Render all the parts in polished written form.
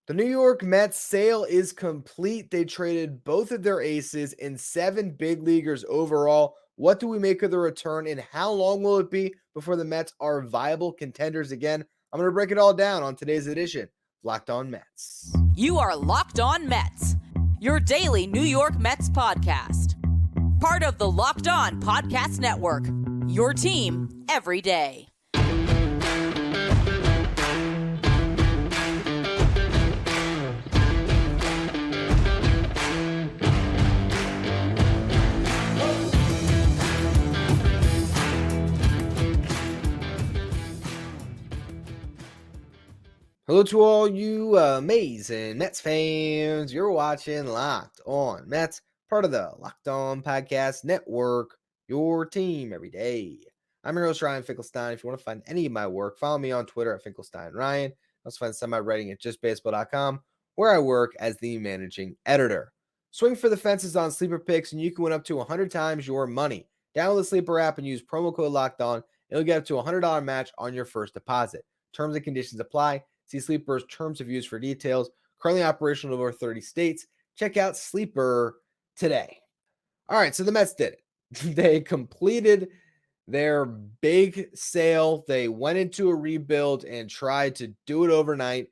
The New York Mets sale is complete. They traded both of their aces and 7 big leaguers overall. What do we make of the return, and how long will it be before the Mets are viable contenders again? I'm going to break it all down on today's edition of Locked On Mets. You are Locked On Mets, your daily New York Mets podcast. Part of the Locked On Podcast Network, your team every day. Hello to all you amazing Mets fans. You're watching Locked On Mets, part of the Locked On Podcast Network, your team every day. I'm your host, Ryan Finkelstein. If you want to find any of my work, follow me on Twitter at FinkelsteinRyan. Also find some of my writing at justbaseball.com, where I work as the managing editor. Swing for the fences on sleeper picks, and you can win up to 100 times your money. Download the Sleeper app and use promo code Locked On. It'll get up to a $100 match on your first deposit. Terms and conditions apply. See Sleeper's terms of use for details. Currently operational in over 30 states. Check out Sleeper today. All right, so the Mets did it. They completed their big sale. They went into a rebuild and tried to do it overnight.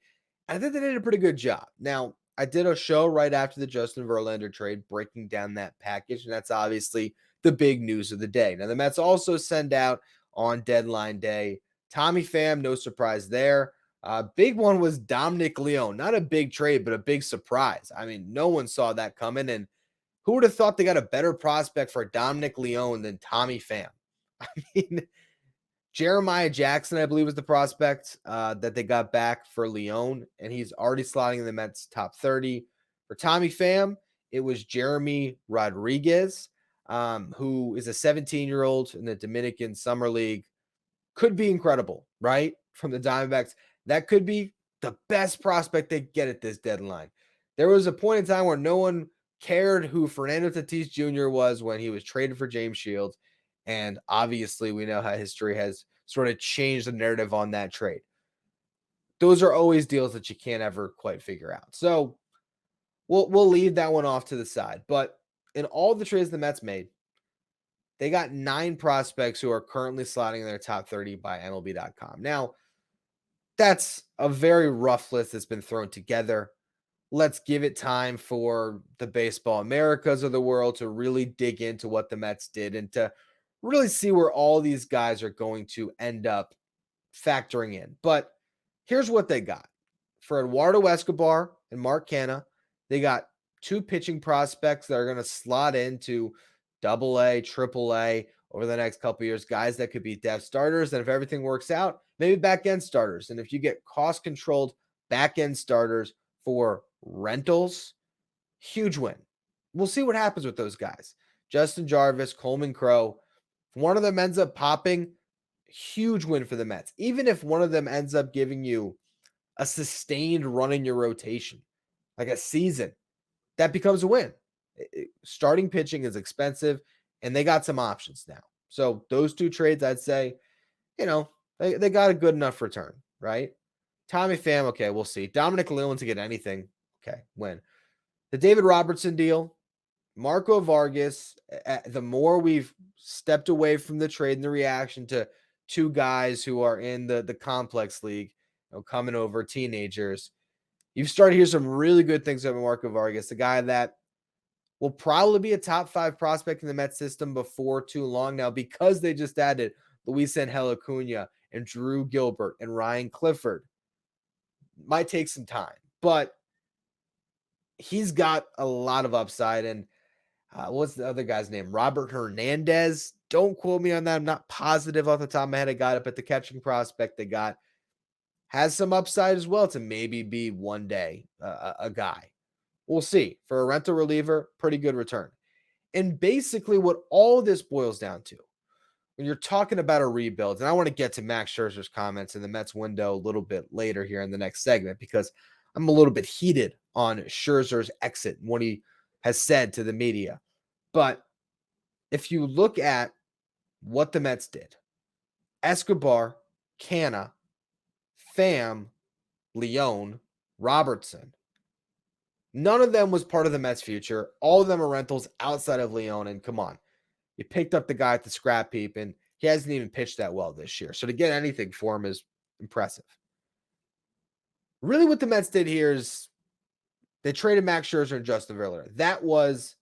I think they did a pretty good job. Now, I did a show right after the Justin Verlander trade breaking down that package, and that's obviously the big news of the day. Now, the Mets also send out on deadline day Tommy Pham, no surprise there. Big one was Dominic Leone. Not a big trade, but a big surprise. I mean, no one saw that coming. And who would have thought they got a better prospect for Dominic Leone than Tommy Pham? I mean, Jeremiah Jackson, I believe, was the prospect that they got back for Leone, and he's already slotting in the Mets top 30. For Tommy Pham, it was Jeremy Rodriguez, who is a 17-year-old in the Dominican Summer League. Could be incredible, right? From the Diamondbacks. That could be the best prospect they get at this deadline. There was a point in time where no one cared who Fernando Tatis Jr. was when he was traded for James Shields. And obviously, we know how history has sort of changed the narrative on that trade. Those are always deals that you can't ever quite figure out. So we'll leave that one off to the side. But in all the trades the Mets made, they got 9 prospects who are currently slotting in their top 30 by MLB.com. Now, that's a very rough list that's been thrown together. Let's give it time for the Baseball Americas of the world to really dig into what the Mets did and to really see where all these guys are going to end up factoring in. But here's what they got. For Eduardo Escobar and Mark Canha, they got 2 pitching prospects that are going to slot into AA, AAA over the next couple of years, guys that could be depth starters. And if everything works out, maybe back-end starters. And if you get cost-controlled back-end starters for rentals, huge win. We'll see what happens with those guys. Justin Jarvis, Coleman Crow. If one of them ends up popping, huge win for the Mets. Even if one of them ends up giving you a sustained run in your rotation, like a season, that becomes a win. Starting pitching is expensive, and they got some options now. So those 2 trades, I'd say, they got a good enough return, right? Tommy Pham, okay, we'll see. Dominic Leone to get anything, okay, win. The David Robertson deal, Marco Vargas, the more we've stepped away from the trade and the reaction to 2 guys who are in the complex league, coming over, teenagers, you've started to hear some really good things about Marco Vargas, the guy that will probably be a top 5 prospect in the Mets system before too long now, because they just added Luis Angel Acuna and Drew Gilbert and Ryan Clifford. Might take some time, but he's got a lot of upside. And what's the other guy's name? Robert Hernandez. Don't quote me on that. I'm not positive off the top of my head. I got it, but the catching prospect they got has some upside as well to maybe be one day a guy. We'll see. For a rental reliever, pretty good return. And basically what all this boils down to, when you're talking about a rebuild, and I want to get to Max Scherzer's comments in the Mets window a little bit later here in the next segment, because I'm a little bit heated on Scherzer's exit and what he has said to the media. But if you look at what the Mets did, Escobar, Canha, Pham, Leone, Robertson. None of them was part of the Mets' future. All of them are rentals outside of Leon. And come on, you picked up the guy at the scrap heap, and he hasn't even pitched that well this year. So to get anything for him is impressive. Really, what the Mets did here is they traded Max Scherzer and Justin Verlander. That was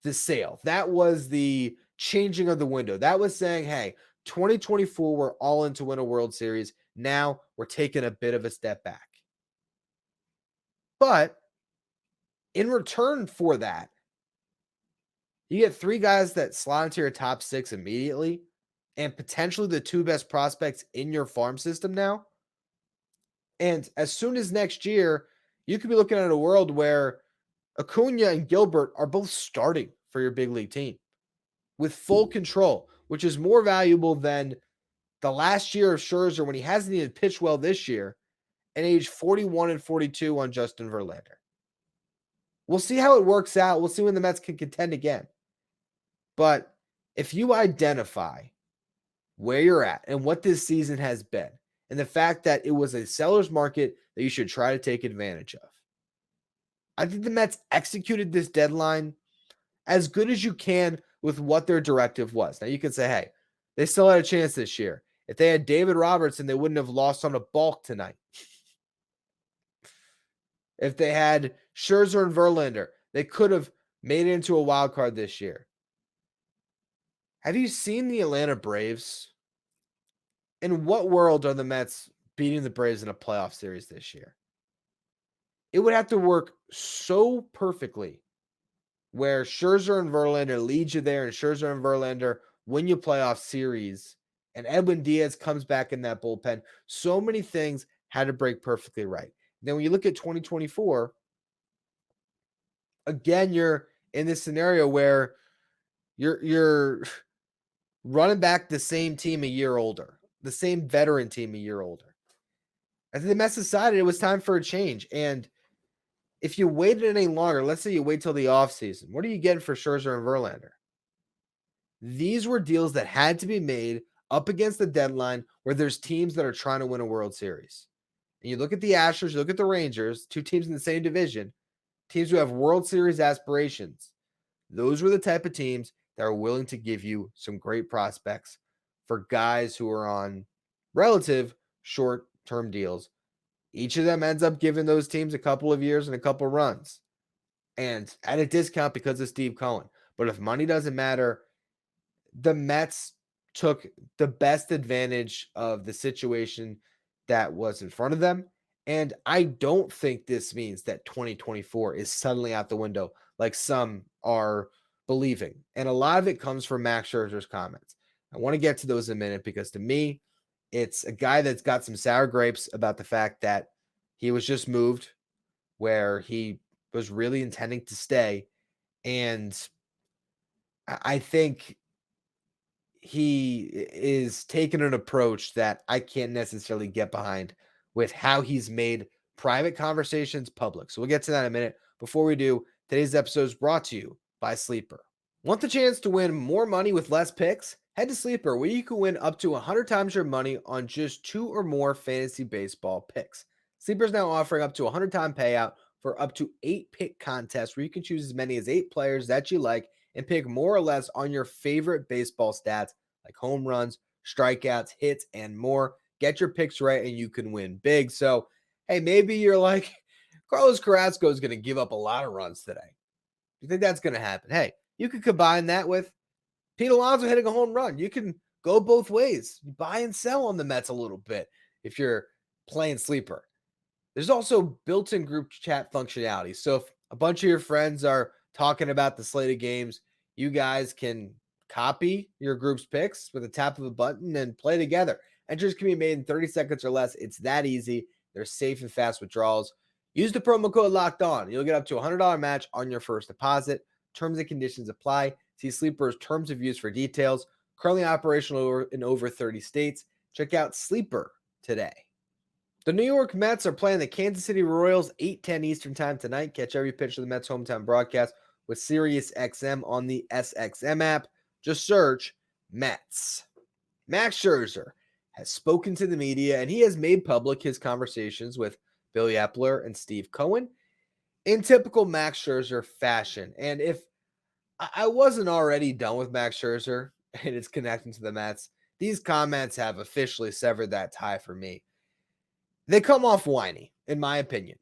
the sale. That was the changing of the window. That was saying, hey, 2024, we're all in to win a World Series. Now we're taking a bit of a step back. But in return for that, you get three guys that slot into your top six immediately and potentially the two best prospects in your farm system now. And as soon as next year, you could be looking at a world where Acuna and Gilbert are both starting for your big league team with full control, which is more valuable than the last year of Scherzer when he hasn't even pitched well this year and age 41 and 42 on Justin Verlander. We'll see how it works out. We'll see when the Mets can contend again. But if you identify where you're at and what this season has been, and the fact that it was a seller's market that you should try to take advantage of, I think the Mets executed this deadline as good as you can with what their directive was. Now, you could say, hey, they still had a chance this year. If they had David Robertson, they wouldn't have lost on a balk tonight. If they had Scherzer and Verlander, they could have made it into a wild card this year. Have you seen the Atlanta Braves? In what world are the Mets beating the Braves in a playoff series this year? It would have to work so perfectly where Scherzer and Verlander lead you there and Scherzer and Verlander win you playoff series and Edwin Diaz comes back in that bullpen. So many things had to break perfectly right. Then when you look at 2024, again, you're in this scenario where you're running back the same team a year older, the same veteran team a year older. I think the Mets decided it was time for a change. And if you waited any longer, let's say you wait till the offseason, what are you getting for Scherzer and Verlander? These were deals that had to be made up against the deadline where there's teams that are trying to win a World Series. And you look at the Astros, you look at the Rangers, two teams in the same division, teams who have World Series aspirations. Those were the type of teams that are willing to give you some great prospects for guys who are on relative short-term deals. Each of them ends up giving those teams a couple of years and a couple of runs. And at a discount because of Steve Cohen. But if money doesn't matter, the Mets took the best advantage of the situation that was in front of them. And I don't think this means that 2024 is suddenly out the window like some are believing. And a lot of it comes from Max Scherzer's comments. I want to get to those in a minute because to me, it's a guy that's got some sour grapes about the fact that he was just moved where he was really intending to stay. And I think he is taking an approach that I can't necessarily get behind with how he's made private conversations public. So we'll get to that in a minute. Before we do, today's episode is brought to you by Sleeper. Want the chance to win more money with less picks? Head to Sleeper, where you can win up to 100 times your money on just 2 or more fantasy baseball picks. Sleeper is now offering up to 100-time payout for up to 8 pick contests where you can choose as many as 8 players that you like and pick more or less on your favorite baseball stats like home runs, strikeouts, hits, and more. Get your picks right and you can win big. So, hey, maybe you're like, Carlos Carrasco is going to give up a lot of runs today. You think that's going to happen? Hey, you could combine that with Pete Alonso hitting a home run. You can go both ways. You buy and sell on the Mets a little bit if you're playing Sleeper. There's also built-in group chat functionality. So if a bunch of your friends are talking about the slate of games, you guys can copy your group's picks with a tap of a button and play together. Entries can be made in 30 seconds or less. It's that easy. They're safe and fast withdrawals. Use the promo code Locked On. You'll get up to a $100 match on your first deposit. Terms and conditions apply. See Sleeper's terms of use for details. Currently operational in over 30 states. Check out Sleeper today. The New York Mets are playing the Kansas City Royals 8:10 Eastern Time tonight. Catch every pitch of the Mets' hometown broadcast with SiriusXM on the SXM app. Just search Mets. Max Scherzer has spoken to the media, and he has made public his conversations with Billy Epler and Steve Cohen in typical Max Scherzer fashion. And if I wasn't already done with Max Scherzer and its connection to the Mets, these comments have officially severed that tie for me. They come off whiny, in my opinion.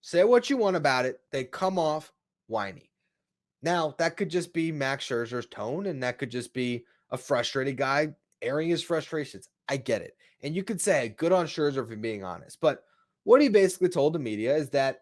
Say what you want about it. They come off whiny. Now, that could just be Max Scherzer's tone, and that could just be a frustrated guy airing his frustrations. I get it. And you could say, good on Scherzer for being honest. But what he basically told the media is that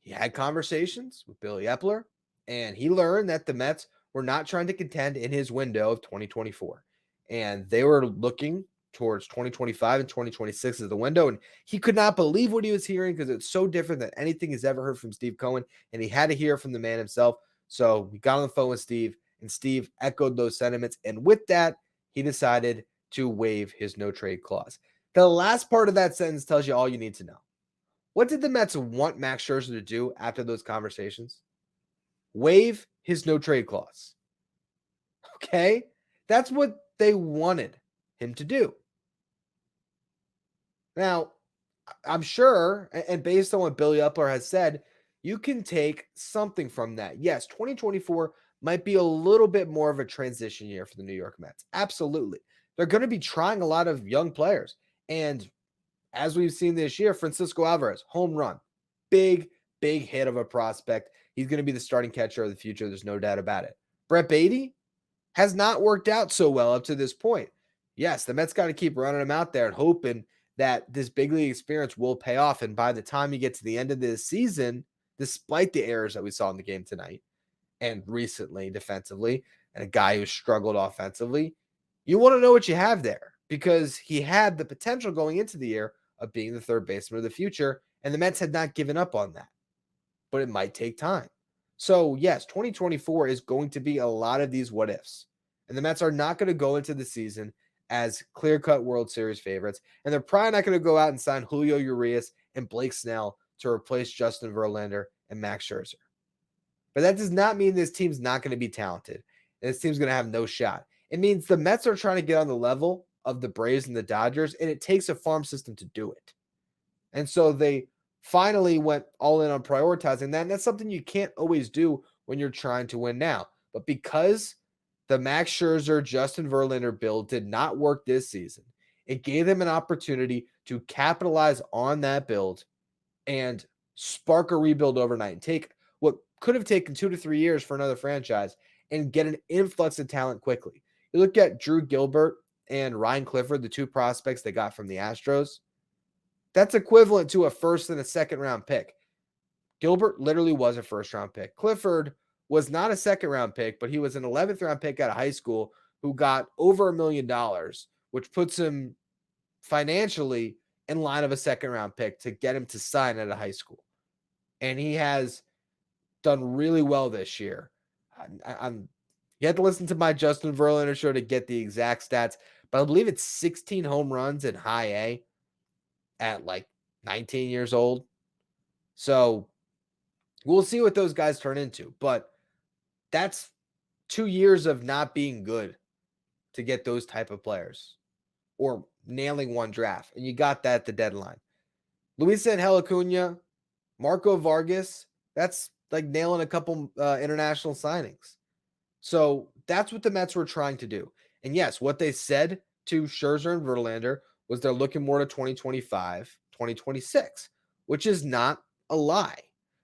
he had conversations with Billy Epler, and he learned that the Mets were not trying to contend in his window of 2024. And they were looking towards 2025 and 2026 as the window. And he could not believe what he was hearing because it's so different than anything he's ever heard from Steve Cohen. And he had to hear from the man himself. So we got on the phone with Steve, and Steve echoed those sentiments. And with that, he decided to waive his no trade clause. The last part of that sentence tells you all you need to know. What did the Mets want Max Scherzer to do after those conversations? Waive his no trade clause. Okay? That's what they wanted him to do. Now, I'm sure, and based on what Billy Epler has said, you can take something from that. Yes, 2024 might be a little bit more of a transition year for the New York Mets. Absolutely. They're going to be trying a lot of young players. And as we've seen this year, Francisco Alvarez, home run. Big hit of a prospect. He's going to be the starting catcher of the future. There's no doubt about it. Brett Baty has not worked out so well up to this point. Yes, the Mets got to keep running him out there and hoping that this big league experience will pay off. And by the time you get to the end of this season, despite the errors that we saw in the game tonight and recently defensively, and a guy who struggled offensively, you want to know what you have there because he had the potential going into the year of being the third baseman of the future, and the Mets had not given up on that. But it might take time. So, yes, 2024 is going to be a lot of these what ifs. And the Mets are not going to go into the season as clear-cut World Series favorites, and they're probably not going to go out and sign Julio Urias and Blake Snell to replace Justin Verlander and Max Scherzer. But that does not mean this team's not going to be talented, and this team's going to have no shot. It means the Mets are trying to get on the level of the Braves and the Dodgers, and it takes a farm system to do it. And so they finally went all in on prioritizing that, and that's something you can't always do when you're trying to win now. But because the Max Scherzer, Justin Verlander build did not work this season, it gave them an opportunity to capitalize on that build and spark a rebuild overnight and take what could have taken 2 to 3 years for another franchise and get an influx of talent quickly. You look at Drew Gilbert and Ryan Clifford, the two prospects they got from the Astros. That's equivalent to a first and a second round pick. Gilbert literally was a first round pick. Clifford was not a second round pick, but he was an 11th round pick out of high school who got over $1 million, which puts him financially in line of a second round pick to get him to sign out of high school. And he has done really well this year. You had to listen to my Justin Verlander show to get the exact stats, but I believe it's 16 home runs in high A at like 19 years old. So we'll see what those guys turn into, but that's 2 years of not being good to get those type of players or nailing one draft. And you got that at the deadline. Luisangel Acuna, Marco Vargas, that's like nailing a couple international signings. So that's what the Mets were trying to do. And yes, what they said to Scherzer and Verlander was they're looking more to 2025, 2026, which is not a lie.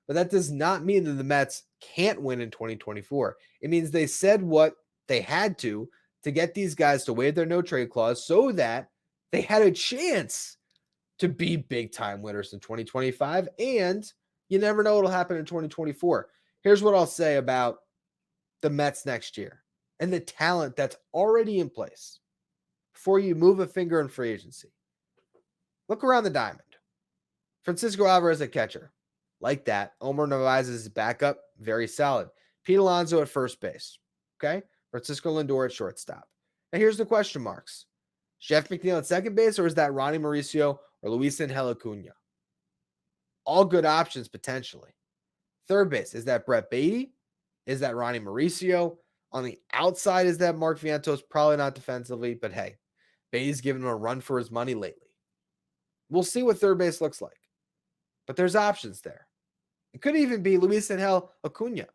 But that does not mean that the Mets can't win in 2024. It means they said what they had to get these guys to waive their no trade clause so that they had a chance to be big time winners in 2025. And you never know what'll happen in 2024. Here's what I'll say about the Mets next year and the talent that's already in place before you move a finger in free agency. Look around the diamond. Francisco Alvarez at catcher. Like that. Omar Narvaez is backup. Very solid. Pete Alonso at first base. Okay. Francisco Lindor at shortstop. Now here's the question marks. Jeff McNeil at second base, or is that Ronnie Mauricio or Luisangel Acuna? All good options potentially. Third base, is that Brett Baty? Is that Ronnie Mauricio? On the outside, is that Mark Vientos? Probably not defensively, but hey, Baty's given him a run for his money lately. We'll see what third base looks like. but there's options there. It could even be Luis Angel Acuna,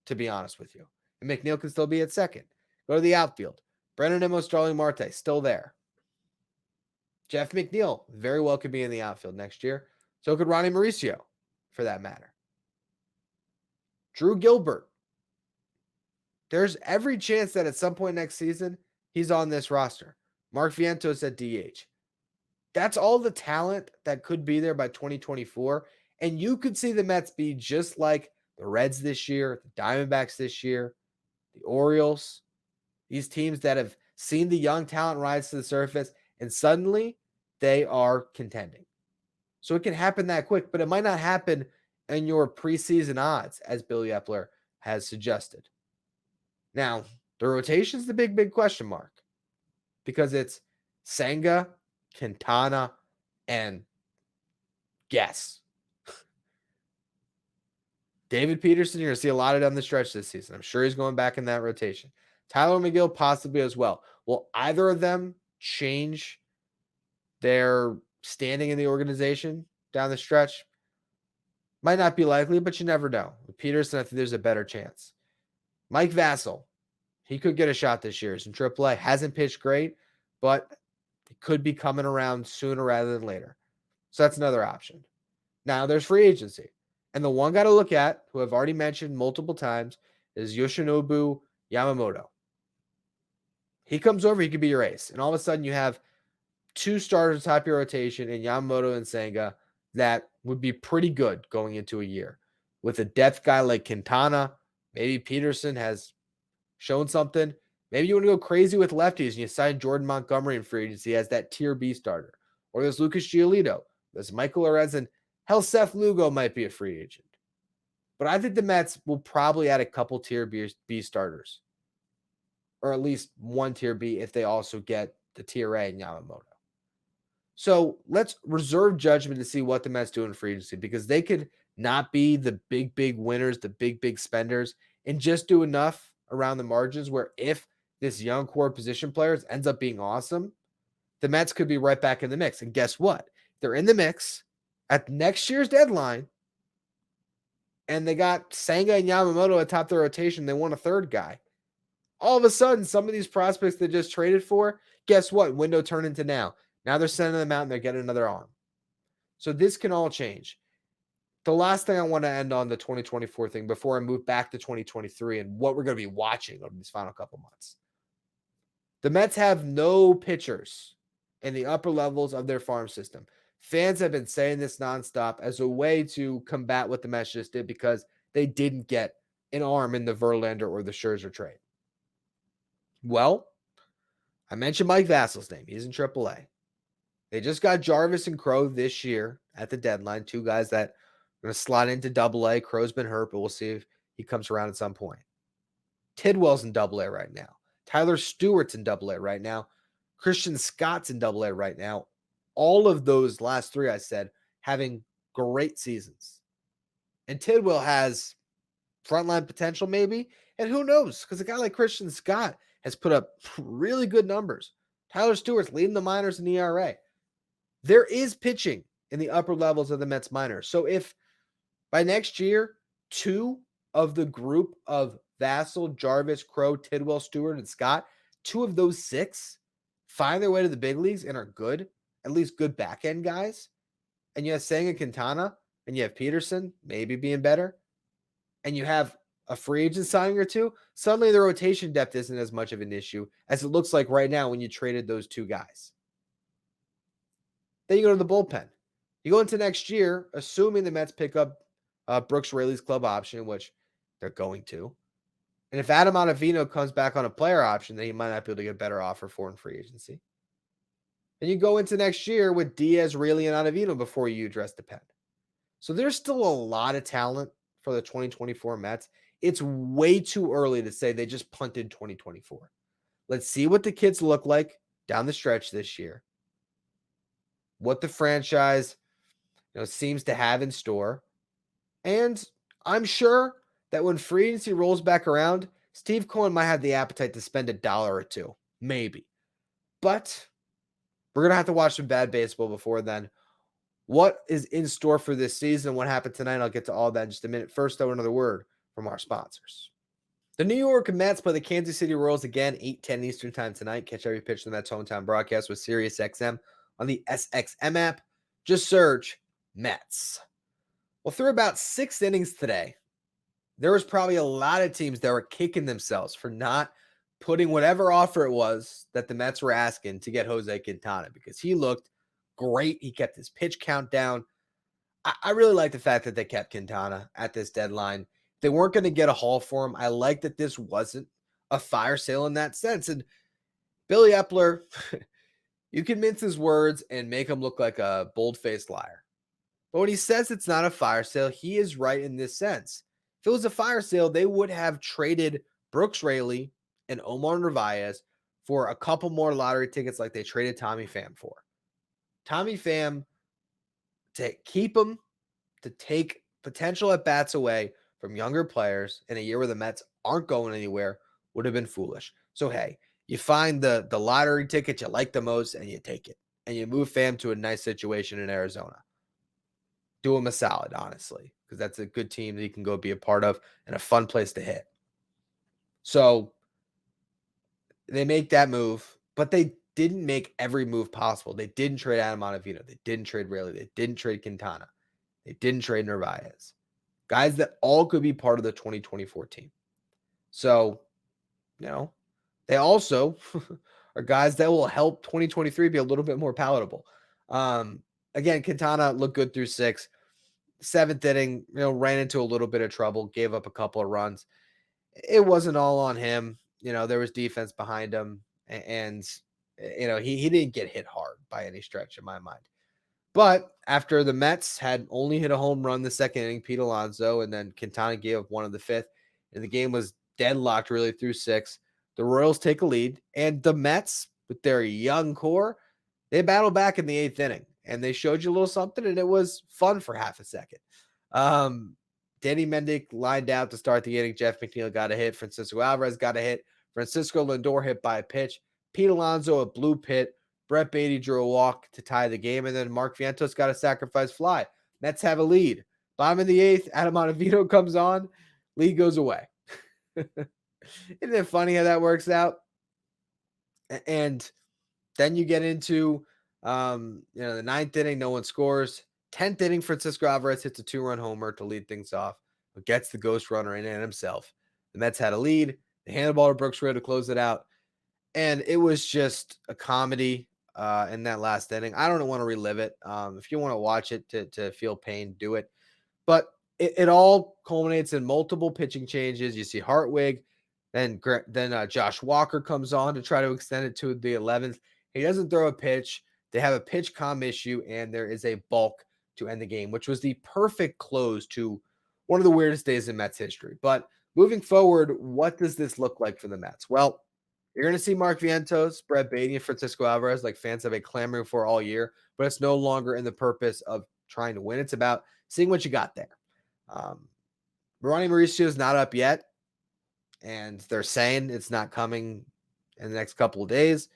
to be honest with you. And McNeil can still be at second. Go to the outfield. Brennan Nimmo, Starling Marte, still there. Jeff McNeil very well could be in the outfield next year. So could Ronnie Mauricio, for that matter. Drew Gilbert. There's every chance that at some point next season, he's on this roster. Mark Vientos at DH. That's all the talent that could be there by 2024. And you could see the Mets be just like the Reds this year, the Diamondbacks this year, the Orioles, these teams that have seen the young talent rise to the surface, and suddenly they are contending. So it can happen that quick, but it might not happen in your preseason odds, as Billy Epler has suggested. Now, the rotation is the big question mark because it's Senga, Quintana, and guess. David Peterson, you're going to see a lot of down the stretch this season. I'm sure he's going back in that rotation. Tyler McGill possibly as well. Will either of them change their standing in the organization down the stretch? Might not be likely, but you never know. With Peterson, I think there's a better chance. Mike Vassell, he could get a shot this year. He's in AAA. Hasn't pitched great, but it could be coming around sooner rather than later. So that's another option. Now there's free agency. And the one guy to look at, who I've already mentioned multiple times, is Yoshinobu Yamamoto. He comes over, he could be your ace. And all of a sudden you have two starters top of your rotation in Yamamoto and Senga that would be pretty good going into a year. With a depth guy like Quintana, maybe Peterson has shown something. Maybe you want to go crazy with lefties and you sign Jordan Montgomery in free agency as that tier B starter. Or there's Lucas Giolito. There's Michael Lorenz, and hell, Seth Lugo might be a free agent. But I think the Mets will probably add a couple tier B starters. Or at least one tier B if they also get the tier A in Yamamoto. So let's reserve judgment to see what the Mets do in free agency, because they could not be the big winners, the big spenders, and just do enough around the margins where if this young core position players ends up being awesome, the Mets could be right back in the mix. And guess what? They're in the mix at next year's deadline, and they got Senga and Yamamoto atop their rotation. They want a third guy. All of a sudden, some of these prospects they just traded for, guess what? Window turned into now. Now they're sending them out and they're getting another arm. So this can all change. The last thing I want to end on the 2024 thing before I move back to 2023 and what we're going to be watching over these final couple months. The Mets have no pitchers in the upper levels of their farm system. Fans have been saying this nonstop as a way to combat what the Mets just did because they didn't get an arm in the Verlander or the Scherzer trade. Well, I mentioned Mike Vassell's name. He's in AAA. They just got Jarvis and Crow this year at the deadline. Two guys that are going to slot into AA. Crow's been hurt, but we'll see if he comes around at some point. Tidwell's in AA right now. Tyler Stewart's in AA right now. Christian Scott's in AA right now. All of those last three I said having great seasons. And Tidwell has frontline potential maybe. And who knows? Because a guy like Christian Scott has put up really good numbers. Tyler Stewart's leading the minors in ERA. There is pitching in the upper levels of the Mets minors. So if by next year, two of the group of Vassell, Jarvis, Crow, Tidwell, Stewart, and Scott, two of those six find their way to the big leagues and are good, at least good back end guys, and you have Senga, Quintana, and you have Peterson maybe being better, and you have a free agent signing or two, suddenly the rotation depth isn't as much of an issue as it looks like right now when you traded those two guys. Then you go to the bullpen. You go into next year, assuming the Mets pick up Brooks Raley's club option, which they're going to. And if Adam Ottavino comes back on a player option, then he might not be able to get a better offer for in free agency. And you go into next year with Diaz, Raley, and Ottavino before you address the pen. So there's still a lot of talent for the 2024 Mets. It's way too early to say they just punted 2024. Let's see what the kids look like down the stretch this year. What the franchise, seems to have in store. And I'm sure that when free agency rolls back around, Steve Cohen might have the appetite to spend $1 or $2, maybe. But we're going to have to watch some bad baseball before then. What is in store for this season? What happened tonight? I'll get to all that in just a minute. First, though, another word from our sponsors. The New York Mets play the Kansas City Royals again, 8:10 Eastern Time tonight. Catch every pitch in the Mets hometown broadcast with SiriusXM on the SXM app. Just search Mets. Well, through about 6 innings today, there was probably a lot of teams that were kicking themselves for not putting whatever offer it was that the Mets were asking to get Jose Quintana, because he looked great. He kept his pitch count down. I really like the fact that they kept Quintana at this deadline. They weren't going to get a haul for him. I like that this wasn't a fire sale in that sense. And Billy Epler, you can mince his words and make him look like a bold-faced liar. But when he says it's not a fire sale, he is right in this sense. If it was a fire sale, they would have traded Brooks Raley and Omar Narvaez for a couple more lottery tickets like they traded Tommy Pham for. Tommy Pham, to keep him, to take potential at-bats away from younger players in a year where the Mets aren't going anywhere, would have been foolish. So, hey, you find the lottery ticket you like the most and you take it. And you move Pham to a nice situation in Arizona. Do him a solid, honestly, because that's a good team that he can go be a part of and a fun place to hit. So they make that move, but they didn't make every move possible. They didn't trade Adam Ottavino. They didn't trade Raley. They didn't trade Quintana. They didn't trade Narvaez. Guys that all could be part of the 2024 team. So, they also are guys that will help 2023 be a little bit more palatable. Again, Quintana looked good through 6. 7th inning, ran into a little bit of trouble, gave up a couple of runs. It wasn't all on him. There was defense behind him, and he didn't get hit hard by any stretch in my mind. But after the Mets had only hit a home run the 2nd inning, Pete Alonso, and then Quintana gave up one of the 5th, and the game was deadlocked really through 6, the Royals take a lead, and the Mets, with their young core, they battle back in the 8th inning, and they showed you a little something, and it was fun for half a second. Danny Mendick lined out to start the inning. Jeff McNeil got a hit. Francisco Alvarez got a hit. Francisco Lindor hit by a pitch. Pete Alonso a blue pit. Brett Beatty drew a walk to tie the game, and then Mark Vientos got a sacrifice fly. Mets have a lead. Bottom of the 8th, Adam Ottavino comes on. Lead goes away. Isn't it funny how that works out? And then you get into the 9th inning, no one scores. 10th inning, Francisco Alvarez hits a 2-run homer to lead things off, but gets the ghost runner in and himself. The Mets had a lead. They handed the ball to Brooks Raley to close it out. And it was just a comedy in that last inning. I don't want to relive it. If you want to watch it to feel pain, do it. But it all culminates in multiple pitching changes. You see Hartwig, then Josh Walker comes on to try to extend it to the 11th. He doesn't throw a pitch. They have a pitch comm issue, and there is a balk to end the game, which was the perfect close to one of the weirdest days in Mets history. But moving forward, what does this look like for the Mets? Well, you're going to see Mark Vientos, Brett Beatty, and Francisco Alvarez like fans have been clamoring for all year, but it's no longer in the purpose of trying to win. It's about seeing what you got there. Ronnie Mauricio is not up yet, and they're saying it's not coming in the next couple of days.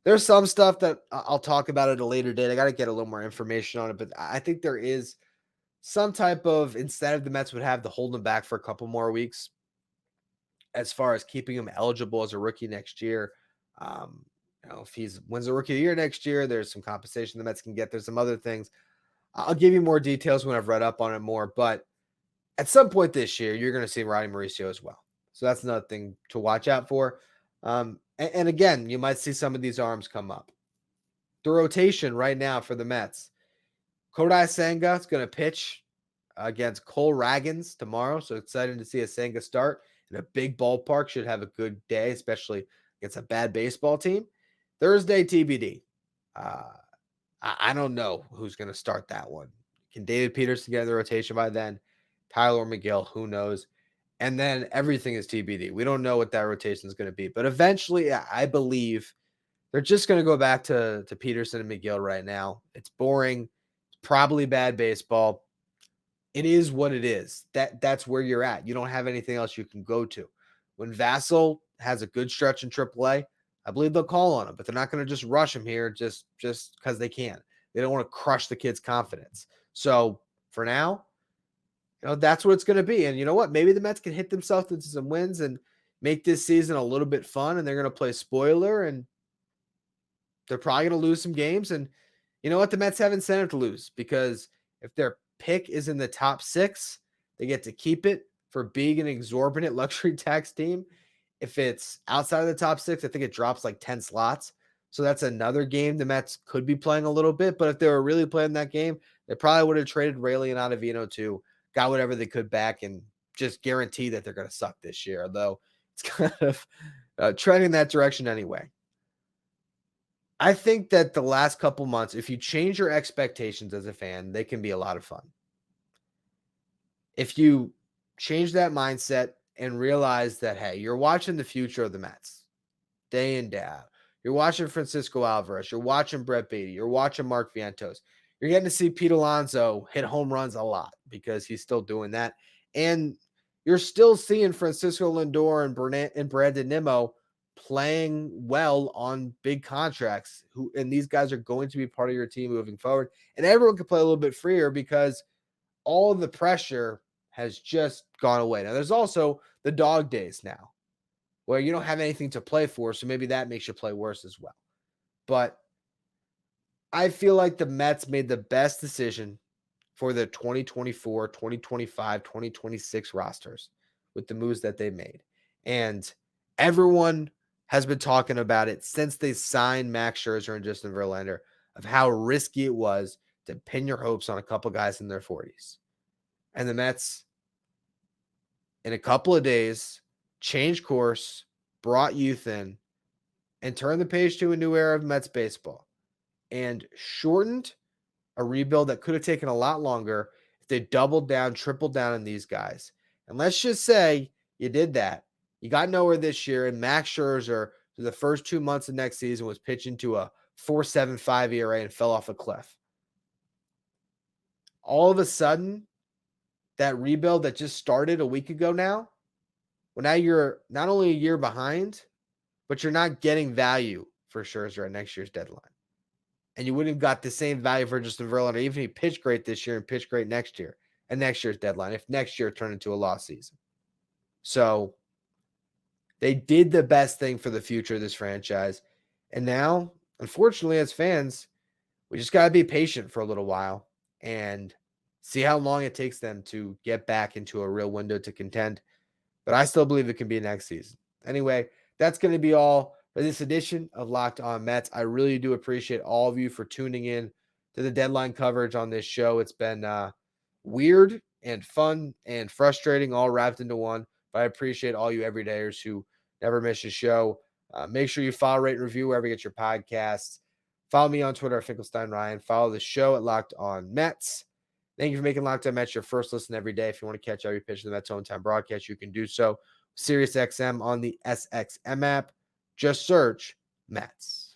There's some stuff that I'll talk about at a later date. I got to get a little more information on it, but I think there is some type of incentive the Mets would have to hold him back for a couple more weeks as far as keeping him eligible as a rookie next year. If he wins the rookie of the year next year, there's some compensation the Mets can get. There's some other things. I'll give you more details when I've read up on it more, but at some point this year, you're going to see Ronnie Mauricio as well. So that's another thing to watch out for. And again, you might see some of these arms come up. The rotation right now for the Mets. Kodai Senga is going to pitch against Cole Ragans tomorrow. So excited to see a Senga start in a big ballpark. Should have a good day, especially against a bad baseball team. Thursday, TBD. I don't know who's going to start that one. Can David Peters get in the rotation by then? Tyler McGill, who knows? And then everything is TBD. We don't know what that rotation is going to be. But eventually, I believe they're just going to go back to Peterson and McGill right now. It's boring. It's probably bad baseball. It is what it is. That's where you're at. You don't have anything else you can go to. When Vassell has a good stretch in AAA, I believe they'll call on him, but they're not going to just rush him here just because they can. They don't want to crush the kid's confidence. So for now, that's what it's going to be. And you know what? Maybe the Mets can hit themselves into some wins and make this season a little bit fun. And they're going to play spoiler, and they're probably going to lose some games. And you know what? The Mets have incentive to lose, because if their pick is in the top 6, they get to keep it for being an exorbitant luxury tax team. If it's outside of the top 6, I think it drops like 10 slots. So that's another game the Mets could be playing a little bit. But if they were really playing that game, they probably would have traded Rayleigh and Ottavino too, got whatever they could back, and just guarantee that they're going to suck this year. Although it's kind of trending that direction anyway. I think that the last couple months, if you change your expectations as a fan, they can be a lot of fun. If you change that mindset and realize that, hey, you're watching the future of the Mets day in, day out. You're watching Francisco Alvarez. You're watching Brett Beatty. You're watching Mark Vientos. You're getting to see Pete Alonso hit home runs a lot, because he's still doing that. And you're still seeing Francisco Lindor and Brandon Nimmo playing well on big contracts. And these guys are going to be part of your team moving forward. And everyone can play a little bit freer, because all of the pressure has just gone away. Now, there's also the dog days now, where you don't have anything to play for, so maybe that makes you play worse as well. But I feel like the Mets made the best decision for the 2024, 2025, 2026 rosters with the moves that they made. And everyone has been talking about it since they signed Max Scherzer and Justin Verlander, of how risky it was to pin your hopes on a couple guys in their 40s. And the Mets, in a couple of days, changed course, brought youth in, and turned the page to a new era of Mets baseball, and shortened a rebuild that could have taken a lot longer if they doubled down, tripled down on these guys. And let's just say you did that. You got nowhere this year, and Max Scherzer, for the first 2 months of next season, was pitching to a 4.75 ERA and fell off a cliff. All of a sudden, that rebuild that just started a week ago now, well, now you're not only a year behind, but you're not getting value for Scherzer at next year's deadline. And you wouldn't have got the same value for Justin Verlander, even if he pitched great this year and pitched great next year at next year's deadline, if next year turned into a lost season. So they did the best thing for the future of this franchise. And now, unfortunately, as fans, we just got to be patient for a little while and see how long it takes them to get back into a real window to contend. But I still believe it can be next season. Anyway, that's going to be all for this edition of Locked On Mets. I really do appreciate all of you for tuning in to the deadline coverage on this show. It's been weird and fun and frustrating, all wrapped into one. But I appreciate all you everydayers who never miss a show. Make sure you follow, rate, and review wherever you get your podcasts. Follow me on Twitter at Finkelstein Ryan. Follow the show at Locked On Mets. Thank you for making Locked On Mets your first listen every day. If you want to catch every pitch of the Mets Home Time broadcast, you can do so. SiriusXM on the SXM app. Just search Mets.